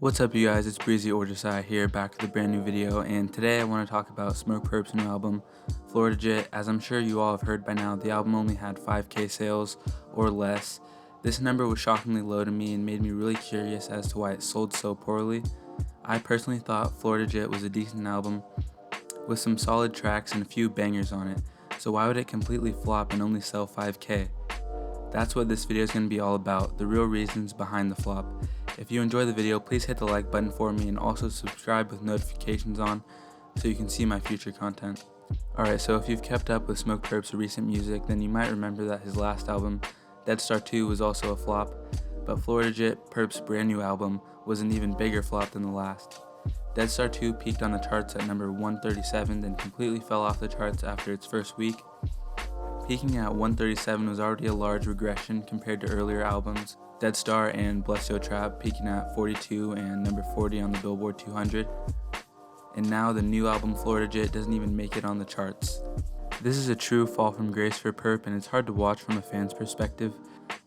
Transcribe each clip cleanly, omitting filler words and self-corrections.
What's up, you guys? It's Breezy or Josiah here, back with a brand new video, and today I want to talk about Smokepurpp's new album, Florida Jit. As I'm sure you all have heard by now, the album only had 5K sales or less. This number was shockingly low to me and made me really curious as to why it sold so poorly. I personally thought Florida Jit was a decent album with some solid tracks and a few bangers on it, so why would it completely flop and only sell 5K? That's what this video is going to be all about, the real reasons behind the flop. If you enjoy the video, please hit the like button for me and also subscribe with notifications on so you can see my future content. Alright, so if you've kept up with Smokepurpp's recent music, then you might remember that his last album, Dead Star 2, was also a flop, but Florida Jit, Purpp's brand new album, was an even bigger flop than the last. Dead Star 2 peaked on the charts at number 137, then completely fell off the charts after its first week. Peaking at 137 was already a large regression compared to earlier albums, Dead Star and Bless Yo Trap peaking at 42 and number 40 on the Billboard 200. And now the new album Florida Jit doesn't even make it on the charts. This is a true fall from grace for Purpp, and it's hard to watch from a fan's perspective.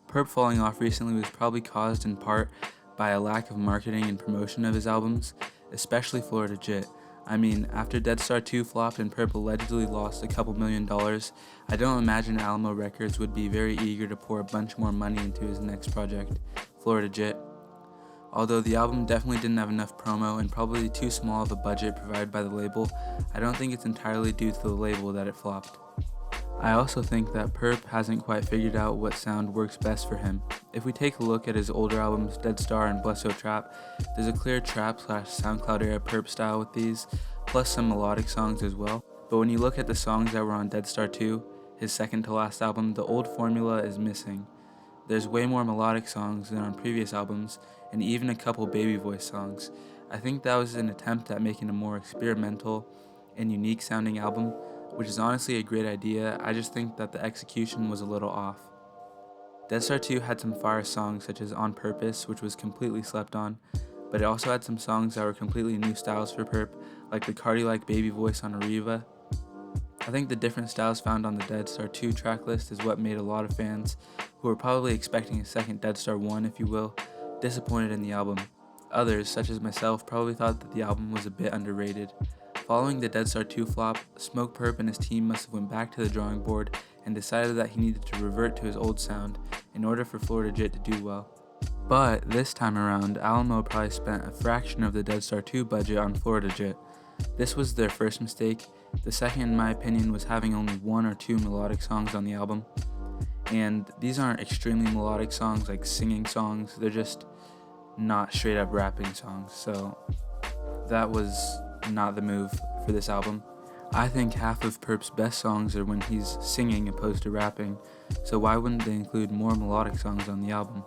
Purpp falling off recently was probably caused in part by a lack of marketing and promotion of his albums, especially Florida Jit. I mean, after Dead Star 2 flopped and Purpp allegedly lost a couple $1 million, I don't imagine Alamo Records would be very eager to pour a bunch more money into his next project, Florida Jit. Although the album definitely didn't have enough promo and probably too small of a budget provided by the label, I don't think it's entirely due to the label that it flopped. I also think that Purpp hasn't quite figured out what sound works best for him. If we take a look at his older albums, Dead Star and Bless Yo Trap, there's a clear trap/SoundCloud era Purpp style with these, plus some melodic songs as well. But when you look at the songs that were on Dead Star 2, his second to last album, the old formula is missing. There's way more melodic songs than on previous albums, and even a couple baby voice songs. I think that was an attempt at making a more experimental and unique sounding album, which is honestly a great idea. I just think that the execution was a little off. Dead Star 2 had some fire songs such as On Purpose, which was completely slept on, but it also had some songs that were completely new styles for Purpp, like the Cardi-like baby voice on Arriva. I think the different styles found on the Dead Star 2 tracklist is what made a lot of fans, who were probably expecting a second Dead Star 1 if you will, disappointed in the album. Others, such as myself, probably thought that the album was a bit underrated. Following the Dead Star 2 flop, Smokepurpp and his team must have went back to the drawing board and decided that he needed to revert to his old sound in order for Florida Jit to do well. But this time around, Alamo probably spent a fraction of the Dead Star 2 budget on Florida Jit. This was their first mistake. The second, in my opinion, was having only one or two melodic songs on the album. And these aren't extremely melodic songs like singing songs, they're just not straight up rapping songs. So that was not the move for this album. I think half of Purpp's best songs are when he's singing opposed to rapping, so why wouldn't they include more melodic songs on the album?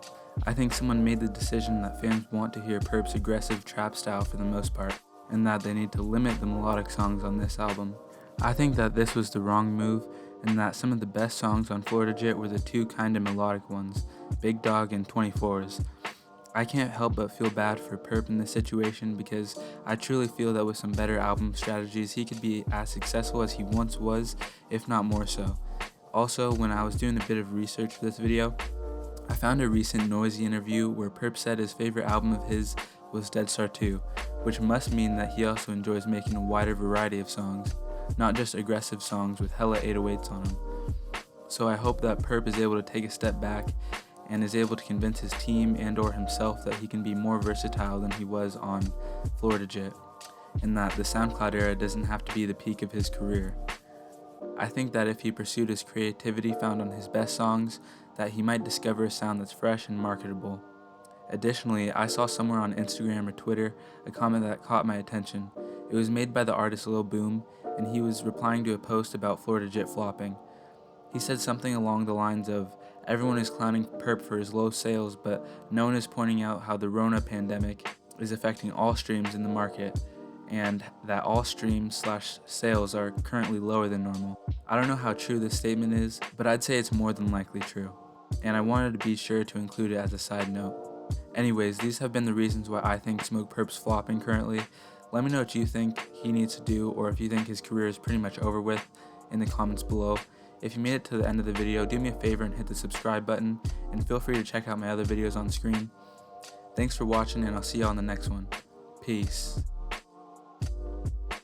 I think someone made the decision that fans want to hear Purpp's aggressive trap style for the most part, and that they need to limit the melodic songs on this album. I think that this was the wrong move, and that some of the best songs on Florida Jit were the two kinda melodic ones, Big Dog and 24s. I can't help but feel bad for Purpp in this situation because I truly feel that with some better album strategies he could be as successful as he once was, if not more so. Also, when I was doing a bit of research for this video, I found a recent Noisy interview where Purpp said his favorite album of his was Dead Star 2, which must mean that he also enjoys making a wider variety of songs, not just aggressive songs with hella 808s on them. So I hope that Purpp is able to take a step back and is able to convince his team and or himself that he can be more versatile than he was on Florida Jit, and that the SoundCloud era doesn't have to be the peak of his career. I think that if he pursued his creativity found on his best songs, that he might discover a sound that's fresh and marketable. Additionally, I saw somewhere on Instagram or Twitter a comment that caught my attention. It was made by the artist Lil Boom, and he was replying to a post about Florida Jit flopping. He said something along the lines of, "Everyone is clowning Purpp for his low sales, but no one is pointing out how the Rona pandemic is affecting all streams in the market, and that all streams/sales are currently lower than normal." I don't know how true this statement is, but I'd say it's more than likely true, and I wanted to be sure to include it as a side note. Anyways, these have been the reasons why I think Smokepurpp's flopping currently. Let me know what you think he needs to do, or if you think his career is pretty much over with, in the comments below. If you made it to the end of the video, do me a favor and hit the subscribe button, and feel free to check out my other videos on screen. Thanks for watching, and I'll see you on the next one. Peace.